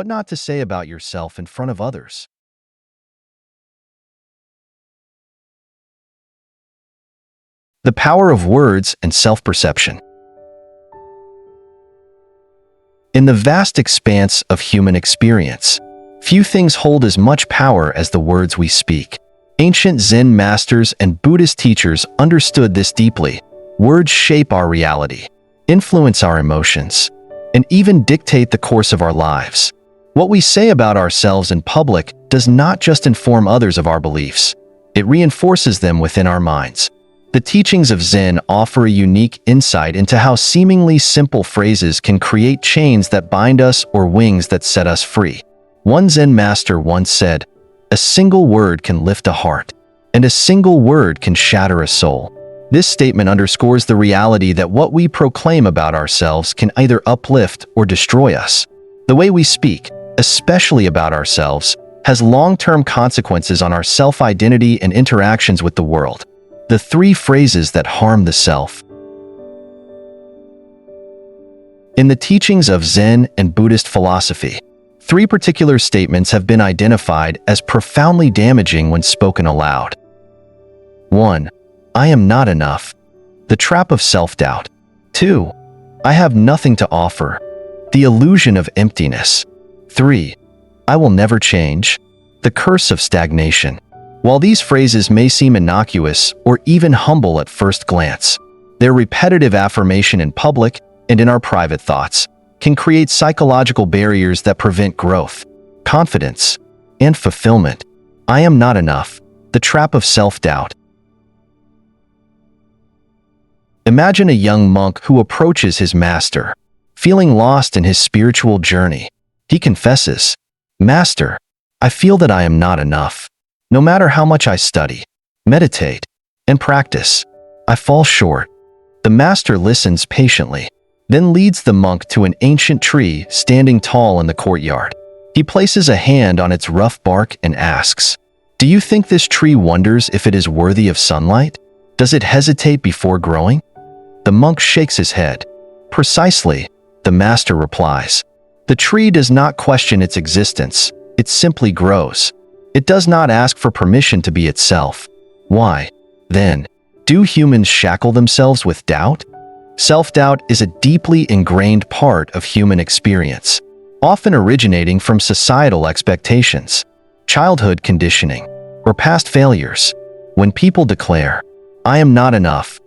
not to say about yourself in front of others. The power of words and self-perception. In the vast expanse of human experience, few things hold as much power as the words we speak. Ancient Zen masters and Buddhist teachers understood this deeply. Words shape our reality, influence our emotions, and even dictate the course of our lives. What we say about ourselves in public does not just inform others of our beliefs, it reinforces them within our minds. The teachings of Zen offer a unique insight into how seemingly simple phrases can create chains that bind us or wings that set us free. One Zen master once said, "A single word can lift a heart, and a single word can shatter a soul." This statement underscores the reality that what we proclaim about ourselves can either uplift or destroy us. The way we speak, especially about ourselves, has long-term consequences on our self-identity and interactions with the world. The three phrases that harm the self. In the teachings of Zen and Buddhist philosophy, three particular statements have been identified as profoundly damaging when spoken aloud. 1. I am not enough. The trap of self-doubt. 2. I have nothing to offer. The illusion of emptiness. 3. I will never change. The curse of stagnation. While these phrases may seem innocuous or even humble at first glance, their repetitive affirmation in public and in our private thoughts can create psychological barriers that prevent growth, confidence, and fulfillment. I am not enough. The trap of self-doubt. Imagine a young monk who approaches his master, feeling lost in his spiritual journey. He confesses, "Master, I feel that I am not enough. No matter how much I study, meditate, and practice, I fall short." The master listens patiently, then leads the monk to an ancient tree standing tall in the courtyard. He places a hand on its rough bark and asks, "Do you think this tree wonders if it is worthy of sunlight? Does it hesitate before growing?" The monk shakes his head. "Precisely," the master replies. "The tree does not question its existence, it simply grows. It does not ask for permission to be itself." Why, then, do humans shackle themselves with doubt? Self-doubt is a deeply ingrained part of human experience, often originating from societal expectations, childhood conditioning, or past failures. When people declare, "I am not enough,"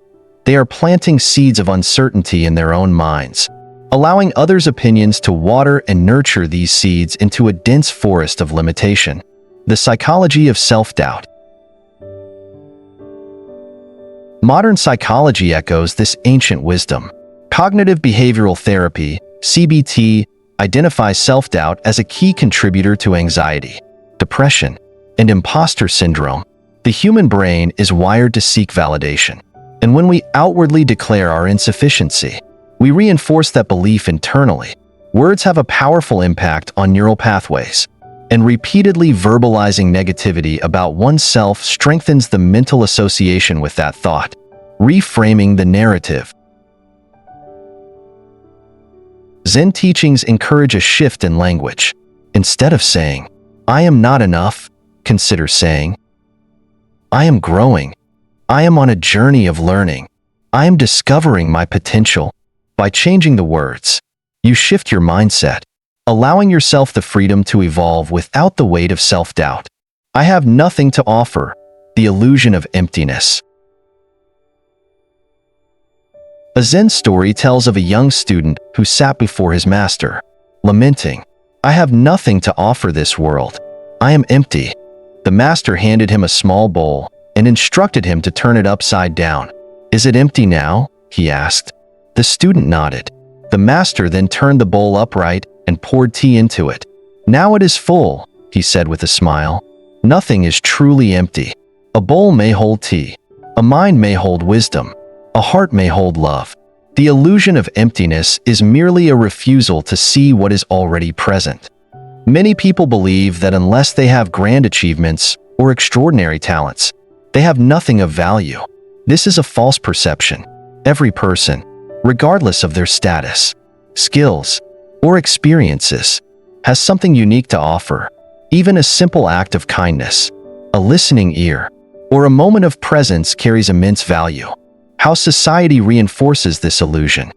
they are planting seeds of uncertainty in their own minds, allowing others' opinions to water and nurture these seeds into a dense forest of limitation. The psychology of self-doubt. Modern psychology echoes this ancient wisdom. Cognitive behavioral therapy, CBT, identifies self-doubt as a key contributor to anxiety, depression, and imposter syndrome. The human brain is wired to seek validation, and when we outwardly declare our insufficiency, we reinforce that belief internally. Words have a powerful impact on neural pathways, and repeatedly verbalizing negativity about oneself strengthens the mental association with that thought, reframing the narrative. Zen teachings encourage a shift in language. Instead of saying, "I am not enough," consider saying, "I am growing. I am on a journey of learning. I am discovering my potential." By changing the words, you shift your mindset, allowing yourself the freedom to evolve without the weight of self-doubt. I have nothing to offer. The illusion of emptiness. A Zen story tells of a young student who sat before his master, lamenting, "I have nothing to offer this world. I am empty." The master handed him a small bowl and instructed him to turn it upside down. "Is it empty now?" he asked. The student nodded. The master then turned the bowl upright and poured tea into it. "Now it is full," he said with a smile. Nothing is truly empty. A bowl may hold tea. A mind may hold wisdom. A heart may hold love. The illusion of emptiness is merely a refusal to see what is already present. Many people believe that unless they have grand achievements or extraordinary talents, they have nothing of value. This is a false perception. Every person, regardless of their status, skills, or experiences, has something unique to offer. Even a simple act of kindness, a listening ear, or a moment of presence carries immense value. How society reinforces this illusion.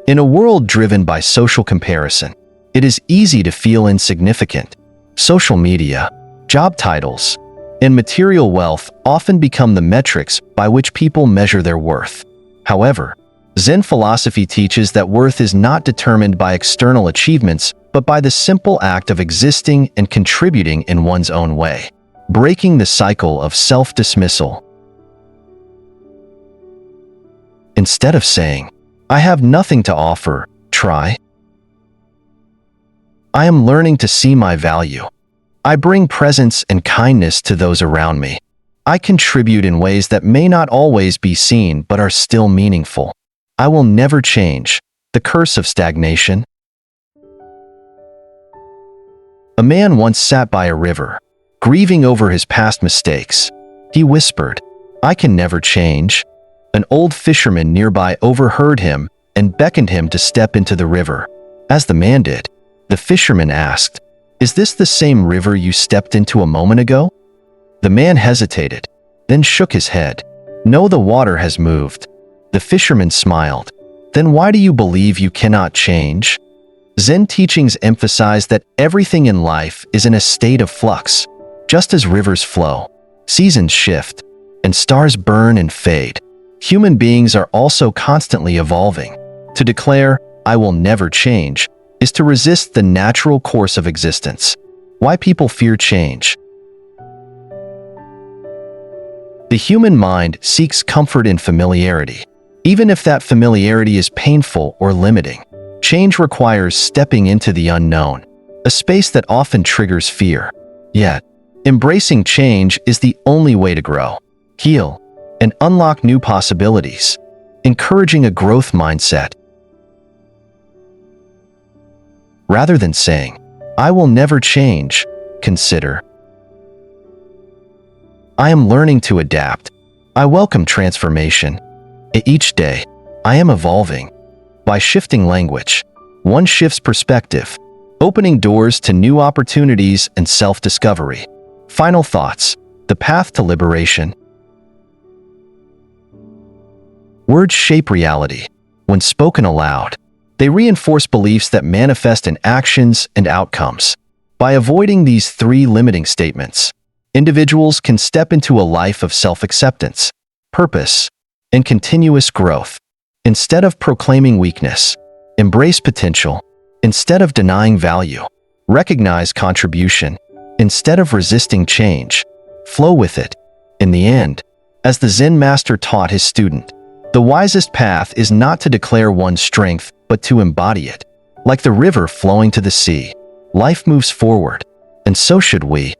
In a world driven by social comparison, it is easy to feel insignificant. Social media, job titles, and material wealth often become the metrics by which people measure their worth. However, Zen philosophy teaches that worth is not determined by external achievements, but by the simple act of existing and contributing in one's own way, breaking the cycle of self-dismissal. Instead of saying, "I have nothing to offer," try, "I am learning to see my value. I bring presence and kindness to those around me. I contribute in ways that may not always be seen but are still meaningful. I will never change." The curse of stagnation. A man once sat by a river, grieving over his past mistakes. He whispered, "I can never change." An old fisherman nearby overheard him and beckoned him to step into the river. As the man did, the fisherman asked, "Is this the same river you stepped into a moment ago?" The man hesitated, then shook his head. "No, the water has moved." The fisherman smiled. "Then why do you believe you cannot change?" Zen teachings emphasize that everything in life is in a state of flux. Just as rivers flow, seasons shift, and stars burn and fade, human beings are also constantly evolving. To declare, "I will never change," is to resist the natural course of existence. Why people fear change. The human mind seeks comfort in familiarity, even if that familiarity is painful or limiting. Change requires stepping into the unknown, a space that often triggers fear. Yet, embracing change is the only way to grow, heal, and unlock new possibilities, encouraging a growth mindset. Rather than saying, "I will never change," consider, "I am learning to adapt. I welcome transformation. Each day, I am evolving." By shifting language, one shifts perspective, opening doors to new opportunities and self-discovery. Final thoughts. The path to liberation. Words shape reality. When spoken aloud, they reinforce beliefs that manifest in actions and outcomes. By avoiding these three limiting statements, individuals can step into a life of self-acceptance, purpose, and continuous growth. Instead of proclaiming weakness, embrace potential. Instead of denying value, recognize contribution. Instead of resisting change, flow with it. In the end, as the Zen master taught his student, the wisest path is not to declare one's strength, but to embody it. Like the river flowing to the sea, life moves forward, and so should we.